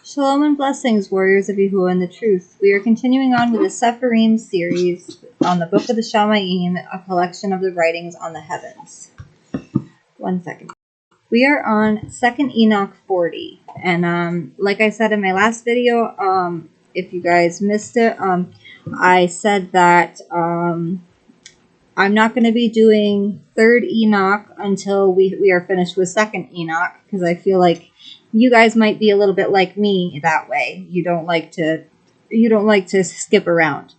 Shalom and Blessings, warriors of Yahuwah and the truth. We are continuing on with the CEPHERIYM series on the book of the Shaymayim, a collection of the writings on the heavens. 1 second. We are on 2nd Enoch 40. And like I said in my last video, if you guys missed it, I said that I'm not going to be doing 3rd Enoch until we are finished with 2nd Enoch, because I feel like you guys might be a little bit like me that way. You don't like to skip around.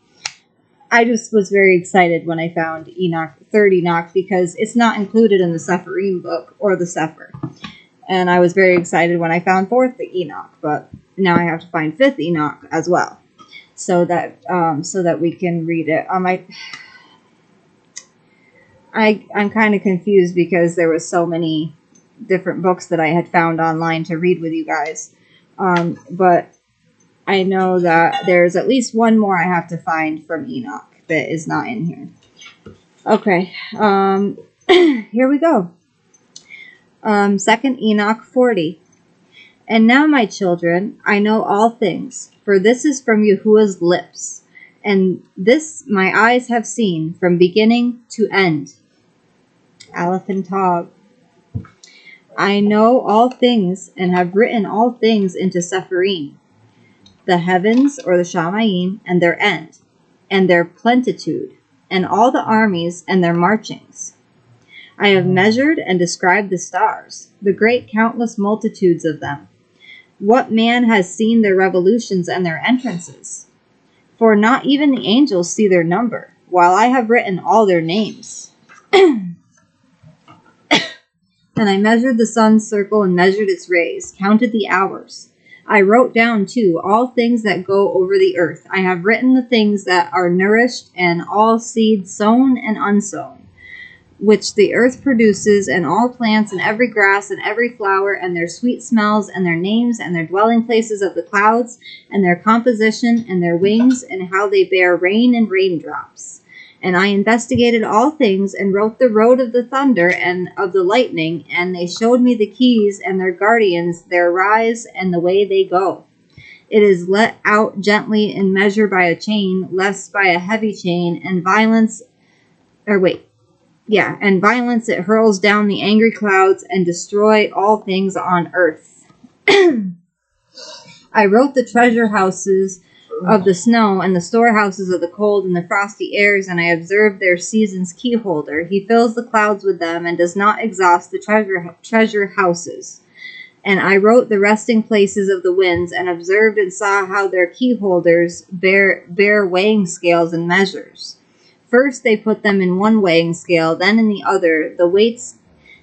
I just was very excited when I found Enoch, 3rd Enoch, because it's not included in the CEPHERIYM book or the Sefer. And I was very excited when I found 4th Enoch, but now I have to find 5th Enoch as well, so that we can read it. I'm kind of confused because there was so many different books that I had found online to read with you guys. But I know that there's at least one more I have to find from Enoch that is not in here. Okay, here we go. 2nd Enoch 40. And now, my children, I know all things, for this is from Yahuwah's lips, and this my eyes have seen from beginning to end. Aleph and Tav. I know all things, and have written all things into CEPHERIYM, the heavens, or the Shaymayim, and their end, and their plenitude, and all the armies and their marchings. I have measured and described the stars, the great countless multitudes of them. What man has seen their revolutions and their entrances? For not even the angels see their number, while I have written all their names. And I measured the sun's circle and measured its rays, counted the hours. I wrote down, too, all things that go over the earth. I have written the things that are nourished, and all seed sown and unsown, which the earth produces, and all plants, and every grass, and every flower, and their sweet smells, and their names, and their dwelling places of the clouds, and their composition, and their wings, and how they bear rain and raindrops. And I investigated all things, and wrote the road of the thunder and of the lightning, and they showed me the keys and their guardians, their rise and the way they go. It is let out gently in measure by a chain, lest by a heavy chain, and violence it hurls down the angry clouds and destroy all things on earth. I wrote the treasure houses of the snow, and the storehouses of the cold and the frosty airs, and I observed their season's keyholder. He fills the clouds with them, and does not exhaust the treasure houses. And I wrote the resting places of the winds, and observed and saw how their keyholders bear weighing scales and measures. First they put them in one weighing scale, then in the other, the weights,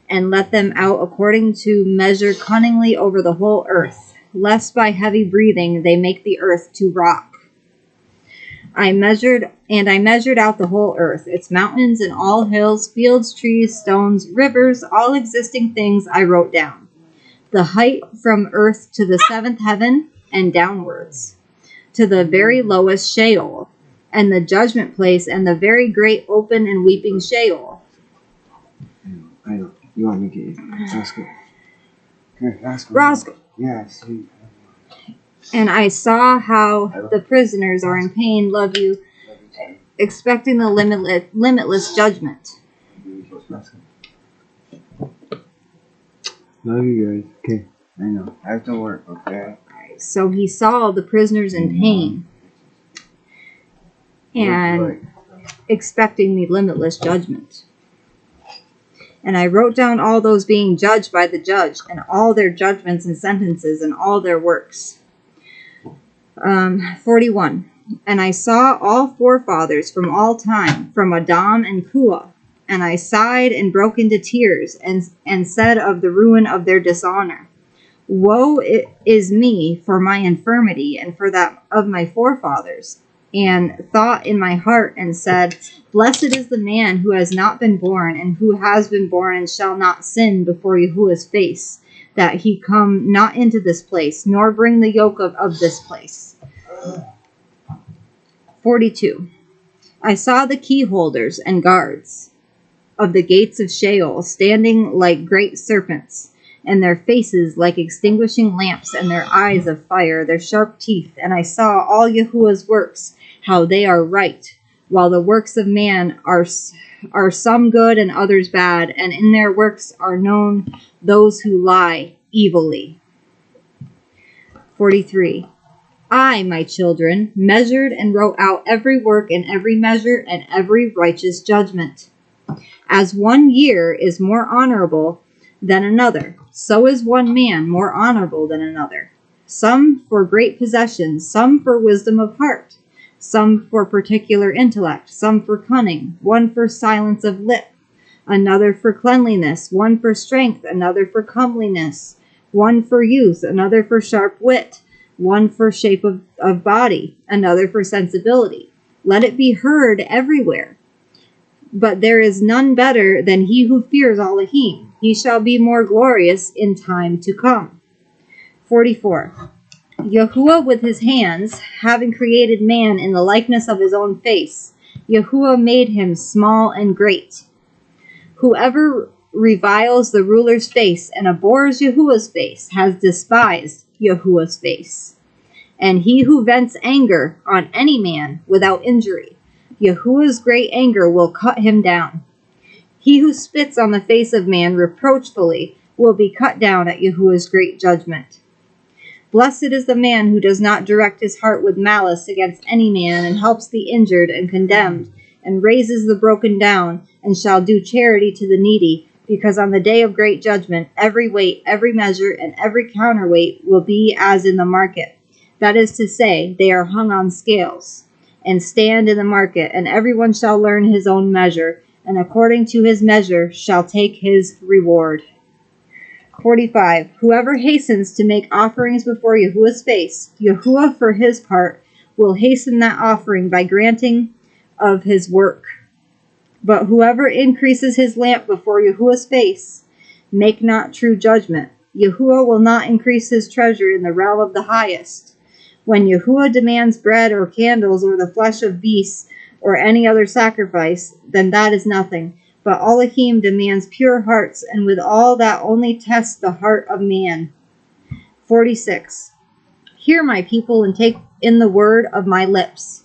and let them out according to measure cunningly over the whole earth, lest by heavy breathing they make the earth to rock. I measured out the whole earth, its mountains and all hills, fields, trees, stones, rivers, all existing things I wrote down. The height from earth to the 7th heaven and downwards, to the very lowest Sheol, and the judgment place, and the very great open and weeping Sheol. I know. You want me to get you? Roscoe. Okay, Roscoe. Yeah, sweet. And I saw how the prisoners are in pain, love you, expecting the limitless judgment. Love you guys. Okay, I know. I have to work, okay? So he saw the prisoners in pain and expecting the limitless judgment. And I wrote down all those being judged by the judge, and all their judgments and sentences, and all their works. 41. And I saw all forefathers from all time, from Adam and Kuah. And I sighed and broke into tears, and said of the ruin of their dishonor, Woe is me for my infirmity, and for that of my forefathers. And thought in my heart, and said, Blessed is the man who has not been born, and who has been born, and shall not sin before Yahuwah's face, that he come not into this place, nor bring the yoke of this place. 42. I saw the keyholders and guards of the gates of Sheol standing like great serpents, and their faces like extinguishing lamps, and their eyes of fire, their sharp teeth. And I saw all Yahuwah's works, how they are right, while the works of man are some good and others bad, and in their works are known those who lie evilly. 43. I, my children, measured and wrote out every work and every measure and every righteous judgment. As 1 year is more honorable than another, so is 1 man more honorable than another. Some for great possessions, some for wisdom of heart, some for particular intellect, some for cunning, one for silence of lip, another for cleanliness, one for strength, another for comeliness, one for youth, another for sharp wit, one for shape of body, another for sensibility. Let it be heard everywhere. But there is none better than he who fears Elohim. He shall be more glorious in time to come. 44. Yahuwah with his hands, having created man in the likeness of his own face, Yahuwah made him small and great. Whoever reviles the ruler's face and abhors Yahuwah's face has despised Yahuwah's face. And he who vents anger on any man without injury, Yahuwah's great anger will cut him down. He who spits on the face of man reproachfully will be cut down at Yahuwah's great judgment. Blessed is the man who does not direct his heart with malice against any man, and helps the injured and condemned, and raises the broken down, and shall do charity to the needy, because on the day of great judgment every weight, every measure, and every counterweight will be as in the market. That is to say, they are hung on scales, and stand in the market, and everyone shall learn his own measure, and according to his measure shall take his reward. 45. Whoever hastens to make offerings before Yahuwah's face, Yahuwah for his part will hasten that offering by granting of his work. But whoever increases his lamp before Yahuwah's face, make not true judgment. Yahuwah will not increase his treasure in the realm of the highest. When Yahuwah demands bread or candles or the flesh of beasts or any other sacrifice, then that is nothing. But Elohim demands pure hearts, and with all that only tests the heart of man. 46. Hear, my people, and take in the word of my lips.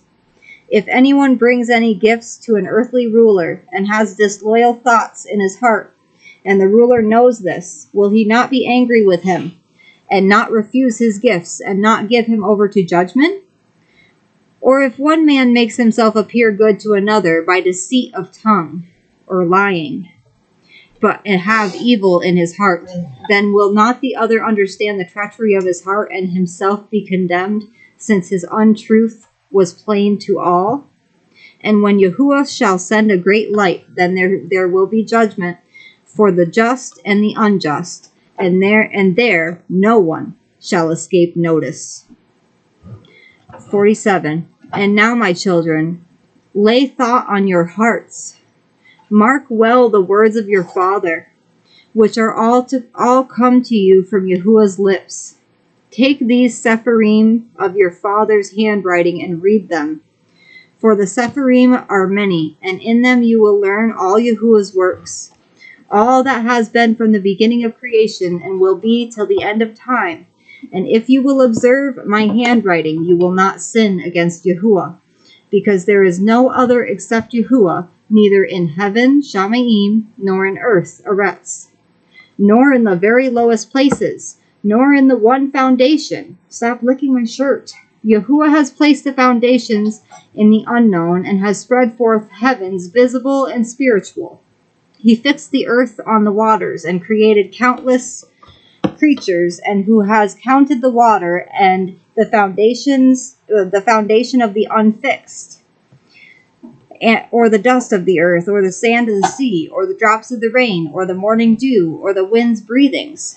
If anyone brings any gifts to an earthly ruler, and has disloyal thoughts in his heart, and the ruler knows this, will he not be angry with him, and not refuse his gifts, and not give him over to judgment? Or if one man makes himself appear good to another by deceit of tongue, or lying, but have evil in his heart, then will not the other understand the treachery of his heart, and himself be condemned, since his untruth was plain to all? And when Yahuwah shall send a great light, then there will be judgment for the just and the unjust, and there no one shall escape notice. 47. And now, my children, lay thought on your hearts. Mark well the words of your father, which are all come to you from Yahuwah's lips. Take these CEPHERIYM of your father's handwriting and read them. For the CEPHERIYM are many, and in them you will learn all Yahuwah's works, all that has been from the beginning of creation and will be till the end of time. And if you will observe my handwriting, you will not sin against Yahuwah, because there is no other except Yahuwah, neither in heaven, Shaymayim, nor in earth, Eretz, nor in the very lowest places, nor in the one foundation. Stop licking my shirt. Yahuwah has placed the foundations in the unknown, and has spread forth heavens, visible and spiritual. He fixed the earth on the waters, and created countless creatures, and who has counted the water, and the foundation of the unfixed, or the dust of the earth, or the sand of the sea, or the drops of the rain, or the morning dew, or the wind's breathings,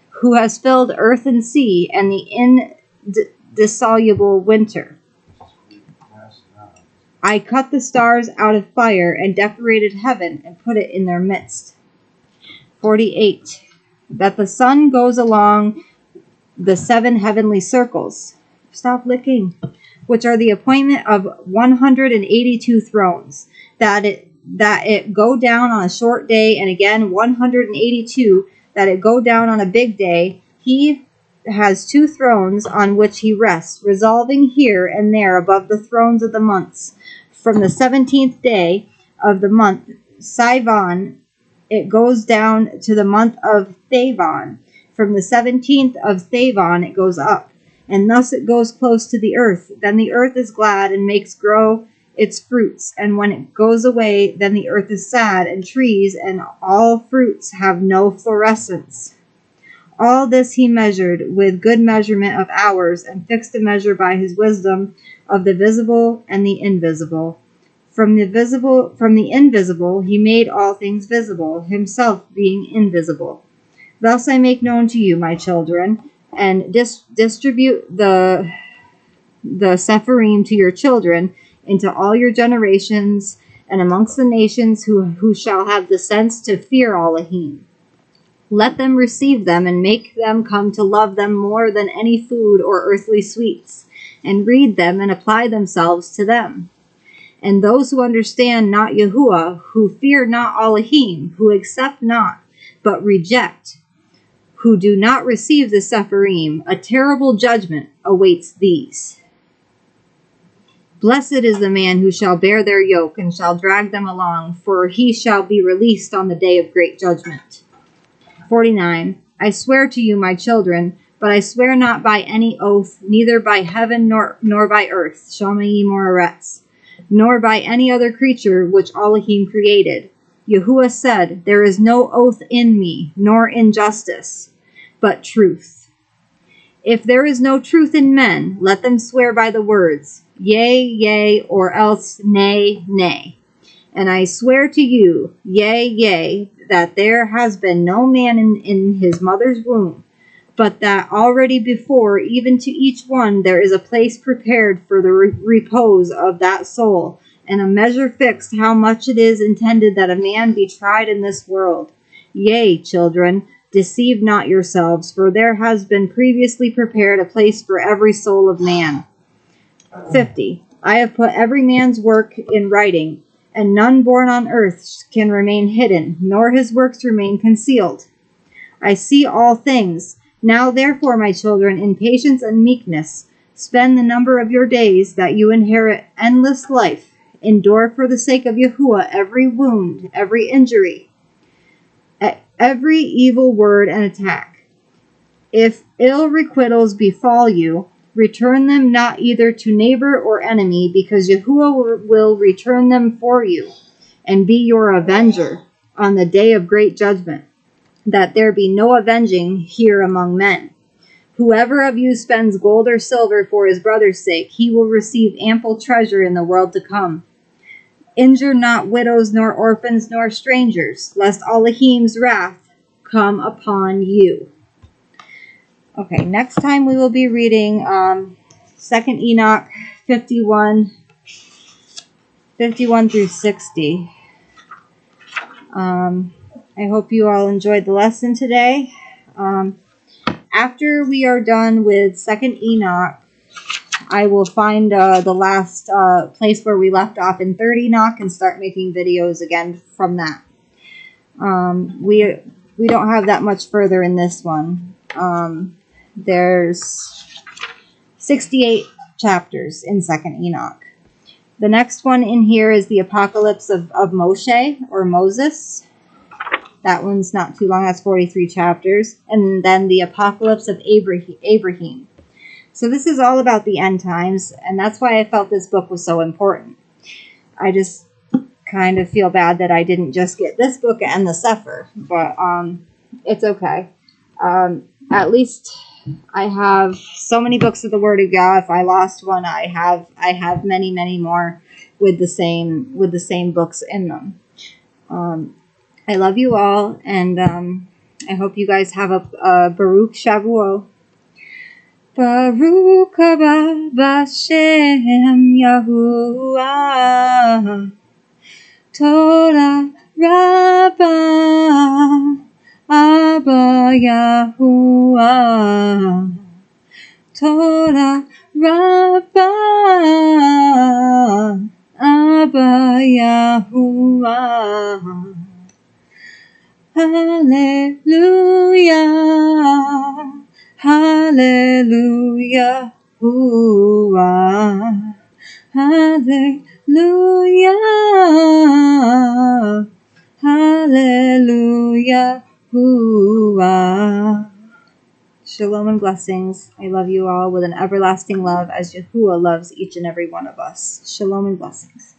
who has filled earth and sea, and the indissoluble winter. I cut the stars out of fire, and decorated heaven, and put it in their midst. 48. That the sun goes along the 7 heavenly circles. Stop licking. Which are the appointment of 182 thrones, that it go down on a short day, and again 182 that it go down on a big day. He has 2 thrones on which he rests, resolving here and there above the thrones of the months. From the 17th day of the month Sivan, it goes down to the month of Thavan. From the 17th of Thavan it goes up, and thus it goes close to the earth. Then the earth is glad and makes grow its fruits, and when it goes away, then the earth is sad, and trees and all fruits have no florescence. All this he measured with good measurement of hours, and fixed a measure by his wisdom of the visible and the invisible. From the invisible he made all things visible, himself being invisible. Thus I make known to you, my children, and distribute the CEPHERIYM to your children into all your generations, and amongst the nations who shall have the sense to fear Elohim. Let them receive them, and make them come to love them more than any food or earthly sweets, and read them and apply themselves to them. And those who understand not Yahuwah, who fear not Elohim, who accept not, but reject, who do not receive the CEPHERIYM, a terrible judgment awaits these. Blessed is the man who shall bear their yoke, and shall drag them along, for he shall be released on the day of great judgment. 49. I swear to you, my children, but I swear not by any oath, neither by heaven nor by earth, Shaymayim or Eretz, nor by any other creature which Elohim created. Yahuwah said, there is no oath in me, nor injustice, but truth. If there is no truth in men, let them swear by the words, yea, yea, or else nay, nay. And I swear to you, yea, yea, that there has been no man in his mother's womb, but that already before, even to each one, there is a place prepared for the repose of that soul, and a measure fixed how much it is intended that a man be tried in this world. Yea, children, deceive not yourselves, for there has been previously prepared a place for every soul of man. 50. I have put every man's work in writing, and none born on earth can remain hidden, nor his works remain concealed. I see all things. Now therefore, my children, in patience and meekness, spend the number of your days, that you inherit endless life. Endure for the sake of Yahuwah every wound, every injury, every evil word and attack. If ill requitals befall you, return them not either to neighbor or enemy, because Yahuwah will return them for you, and be your avenger on the day of great judgment, that there be no avenging here among men. Whoever of you spends gold or silver for his brother's sake, he will receive ample treasure in the world to come. Injure not widows, nor orphans, nor strangers, lest Elohim's wrath come upon you. Okay, next time we will be reading 2nd Enoch 51 through 60. I hope you all enjoyed the lesson today. After we are done with 2nd Enoch, I will find the last place where we left off in 3rd Enoch and start making videos again from that. We don't have that much further in this one. There's 68 chapters in 2nd Enoch. The next one in here is the Apocalypse of Moshe, or Moses. That one's not too long. That's 43 chapters. And then the Apocalypse of Abraham. So this is all about the end times, and that's why I felt this book was so important. I just kind of feel bad that I didn't just get this book and the Sefer, but it's okay. At least I have so many books of the Word of God. If I lost one, I have many, many more with the same books in them. I love you all, and I hope you guys have a Baruch Shavuot. Baruch haba b'Shem Yahuwah, Torah Rabbah, Abba Yahuwah, Torah Rabbah, Abba Yahuwah. Hallelujah, hallelujah, hooah. Hallelujah, hallelujah, hooah. Shalom and blessings. I love you all with an everlasting love as Yahuwah loves each and every one of us. Shalom and blessings.